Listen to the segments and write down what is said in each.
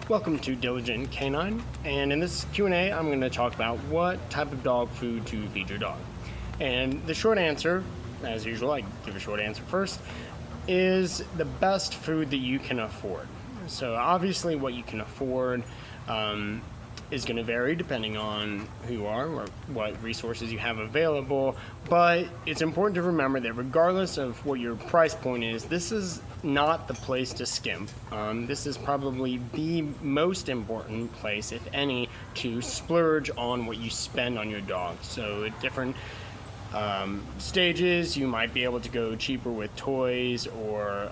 Welcome to Diligent Canine, and in this Q&A I'm going to talk about what type of dog food to feed your dog. And the short answer, as usual, I give a short answer first, is the best food that you can afford. So obviously what you can afford is going to vary depending on who you are or what resources you have available, but it's important to remember that regardless of what your price point is, this is not the place to skimp. This is probably the most important place, if any, to splurge on what you spend on your dog. So at different stages, you might be able to go cheaper with toys or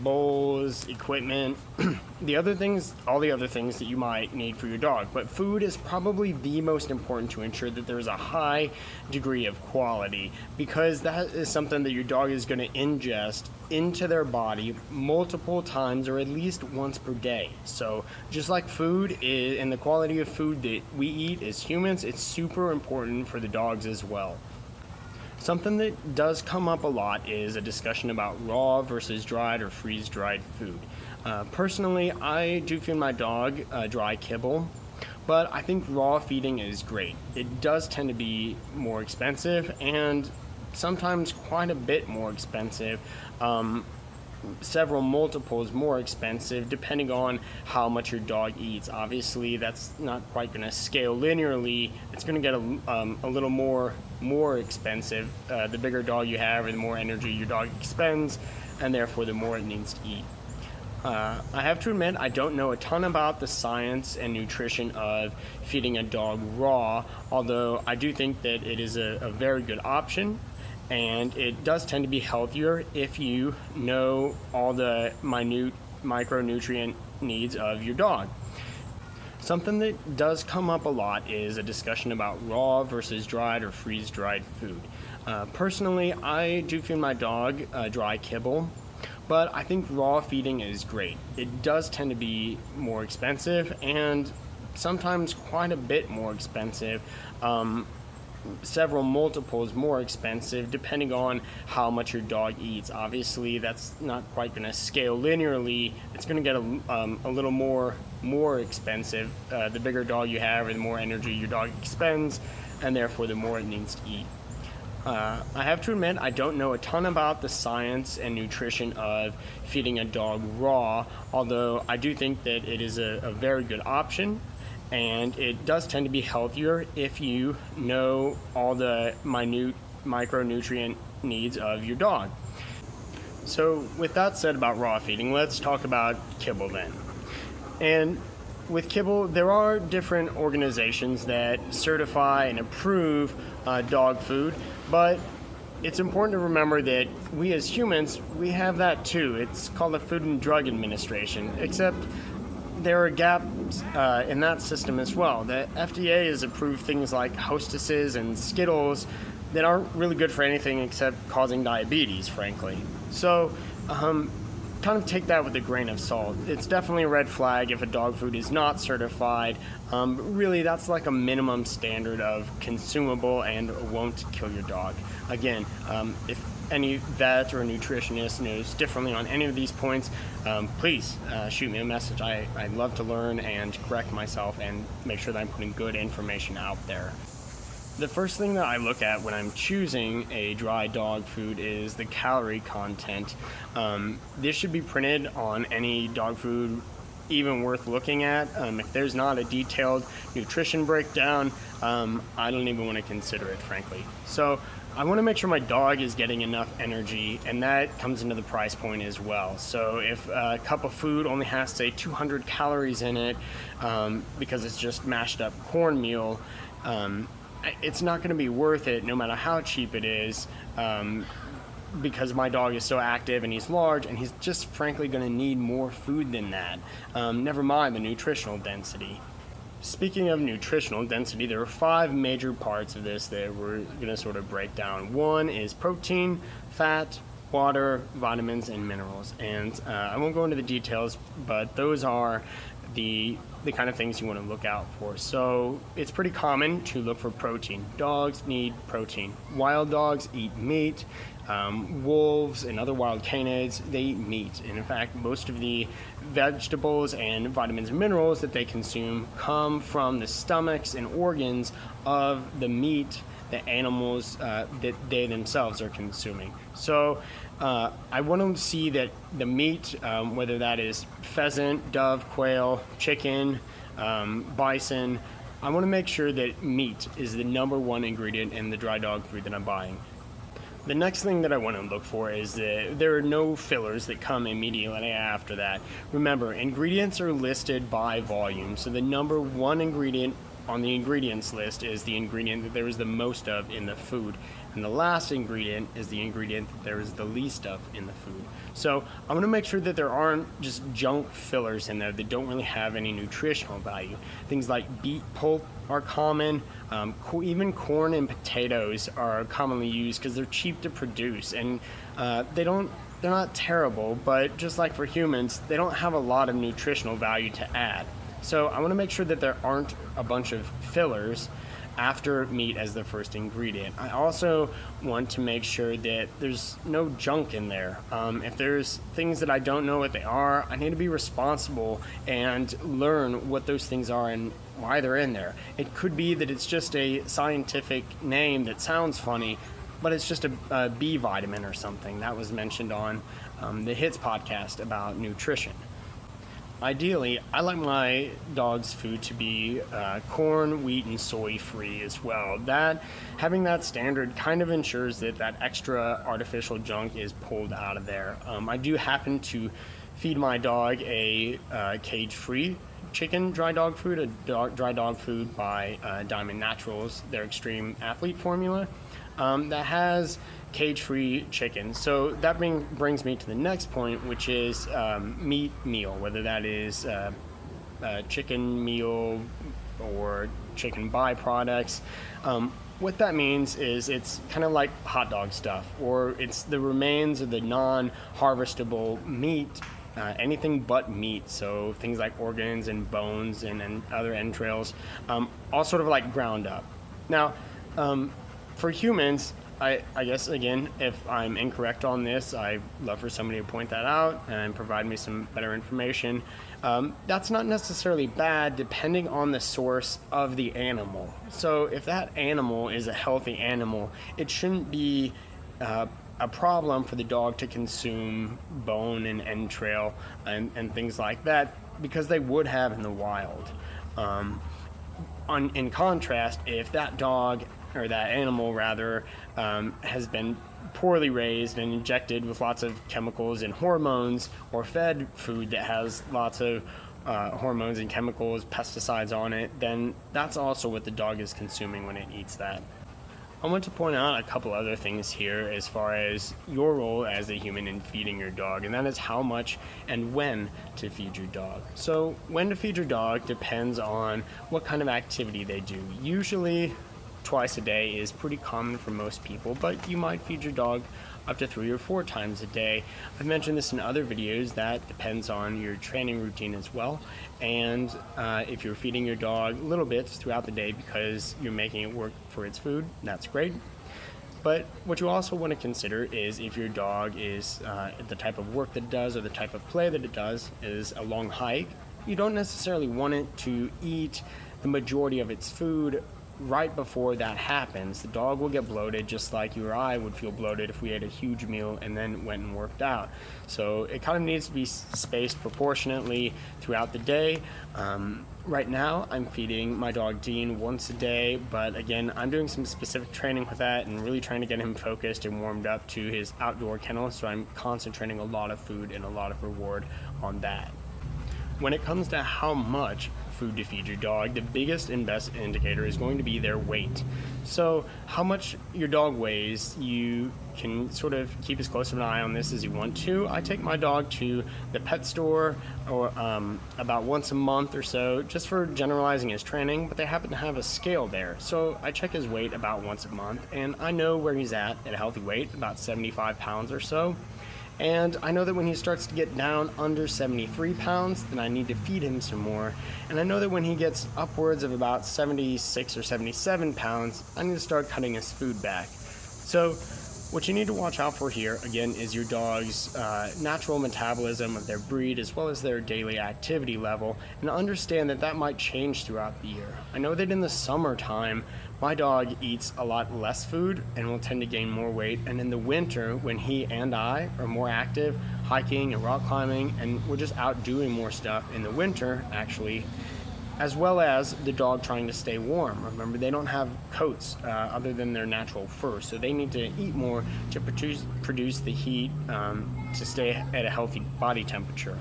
bowls, equipment, all the other things that you might need for your dog. But food is probably the most important to ensure that there's a high degree of quality, because that is something that your dog is going to ingest into their body multiple times or at least once per day. So just like food is, and the quality of food that we eat as humans, it's super important for the dogs as well. Something that does come up a lot is a discussion about raw versus dried or freeze-dried food. Personally, I do feed my dog dry kibble, but I think raw feeding is great. It does tend to be more expensive and sometimes quite a bit more expensive. Several multiples more expensive depending on how much your dog eats. Obviously that's not quite going to scale linearly. It's going to get a little more expensive the bigger dog you have, or the more energy your dog expends, and therefore the more it needs to eat. I have to admit, I don't know a ton about the science and nutrition of feeding a dog raw, although I do think that it is a very good option. And it does tend to be healthier if you know all the minute micronutrient needs of your dog. Something that does come up a lot is a discussion about raw versus dried or freeze-dried food. Personally, I do feed my dog dry kibble, but I think raw feeding is great. It does tend to be more expensive and sometimes quite a bit more expensive. Several multiples more expensive depending on how much your dog eats. Obviously that's not quite going to scale linearly. It's going to get a little more expensive the bigger dog you have, or the more energy your dog expends, and therefore the more it needs to eat. I have to admit, I don't know a ton about the science and nutrition of feeding a dog raw, although I do think that it is a very good option. And it does tend to be healthier if you know all the minute micronutrient needs of your dog. So with that said about raw feeding, let's talk about kibble then. And with kibble, there are different organizations that certify and approve dog food, but it's important to remember that we as humans, we have that too. It's called the Food and Drug Administration, except there are gaps in that system as well. The FDA has approved things like Hostesses and Skittles that aren't really good for anything except causing diabetes, frankly. So kind of take that with a grain of salt. It's definitely a red flag if a dog food is not certified. Really, that's like a minimum standard of consumable and won't kill your dog. Again, if any vet or nutritionist knows differently on any of these points, please shoot me a message. I'd love to learn and correct myself and make sure that I'm putting good information out there. The first thing that I look at when I'm choosing a dry dog food is the calorie content. This should be printed on any dog food even worth looking at. If there's not a detailed nutrition breakdown, I don't even want to consider it, frankly. So I want to make sure my dog is getting enough energy, and that comes into the price point as well. So if a cup of food only has, say, 200 calories in it because it's just mashed up cornmeal, it's not going to be worth it no matter how cheap it is, because my dog is so active and he's large, and he's just frankly going to need more food than that. Never mind the nutritional density. Speaking of nutritional density, there are 5 major parts of this that we're going to sort of break down. One is protein, fat, water, vitamins, and minerals. And I won't go into the details, but those are the kind of things you want to look out for. So it's pretty common to look for protein. Dogs need protein. Wild dogs eat meat. Wolves and other wild canids, they eat meat. And in fact, most of the vegetables and vitamins and minerals that they consume come from the stomachs and organs of the meat the animals that they themselves are consuming. So I want to see that the meat, whether that is pheasant, dove, quail, chicken, bison, I want to make sure that meat is the number one ingredient in the dry dog food that I'm buying. The next thing that I want to look for is that there are no fillers that come immediately after that. Remember, ingredients are listed by volume, so the number one ingredient on the ingredients list is the ingredient that there is the most of in the food. And the last ingredient is the ingredient that there is the least of in the food. So I'm going to make sure that there aren't just junk fillers in there that don't really have any nutritional value. Things like beet pulp are common. Even corn and potatoes are commonly used because they're cheap to produce, and they're not terrible, but just like for humans, they don't have a lot of nutritional value to add. So I want to make sure that there aren't a bunch of fillers after meat as the first ingredient. I also want to make sure that there's no junk in there. If there's things that I don't know what they are, I need to be responsible and learn what those things are and why they're in there. It could be that it's just a scientific name that sounds funny, but it's just a B vitamin or something. That was mentioned on the Hits podcast about nutrition. Ideally, I like my dog's food to be corn, wheat, and soy free as well. Having that standard kind of ensures that extra artificial junk is pulled out of there. I do happen to feed my dog a cage-free chicken dry dog food, dry dog food by Diamond Naturals, their extreme athlete formula, that has cage-free chicken. So that brings me to the next point, which is meat meal, whether that is chicken meal or chicken byproducts. What that means is it's kind of like hot dog stuff, or it's the remains of the non-harvestable meat, anything but meat, so things like organs and bones and other entrails, all sort of like ground up. Now, for humans, I guess, again, if I'm incorrect on this, I'd love for somebody to point that out and provide me some better information. That's not necessarily bad depending on the source of the animal. So if that animal is a healthy animal, it shouldn't be a problem for the dog to consume bone and entrail and things like that, because they would have in the wild. In contrast, if that dog, or that animal rather, has been poorly raised and injected with lots of chemicals and hormones, or fed food that has lots of hormones and chemicals, pesticides on it, then that's also what the dog is consuming when it eats that. I want to point out a couple other things here as far as your role as a human in feeding your dog, and that is how much and when to feed your dog. So when to feed your dog depends on what kind of activity they do. Usually twice a day is pretty common for most people, but you might feed your dog up to 3 or 4 times a day. I've mentioned this in other videos. That depends on your training routine as well, and if you're feeding your dog little bits throughout the day because you're making it work for its food, that's great. But what you also want to consider is if your dog is the type of work that it does or the type of play that it does is a long hike, you don't necessarily want it to eat the majority of its food right before that happens. The dog will get bloated just like you or I would feel bloated if we ate a huge meal and then went and worked out. So it kind of needs to be spaced proportionately throughout the day. Right now, I'm feeding my dog Dean once a day, but again, I'm doing some specific training with that and really trying to get him focused and warmed up to his outdoor kennel, so I'm concentrating a lot of food and a lot of reward on that. When it comes to how much food to feed your dog, the biggest and best indicator is going to be their weight. So how much your dog weighs, you can sort of keep as close of an eye on this as you want to. I take my dog to the pet store or about once a month or so, just for generalizing his training, but they happen to have a scale there. So I check his weight about once a month, and I know where he's at a healthy weight, about 75 pounds or so. And I know that when he starts to get down under 73 pounds, then I need to feed him some more. And I know that when he gets upwards of about 76 or 77 pounds, I need to start cutting his food back. So what you need to watch out for here, again, is your dog's natural metabolism of their breed as well as their daily activity level, and understand that that might change throughout the year. I know that in the summertime, my dog eats a lot less food and will tend to gain more weight, and in the winter, when he and I are more active, hiking and rock climbing, and we're just out doing more stuff in the winter, actually, as well as the dog trying to stay warm. Remember, they don't have coats other than their natural fur, so they need to eat more to produce the heat to stay at a healthy body temperature.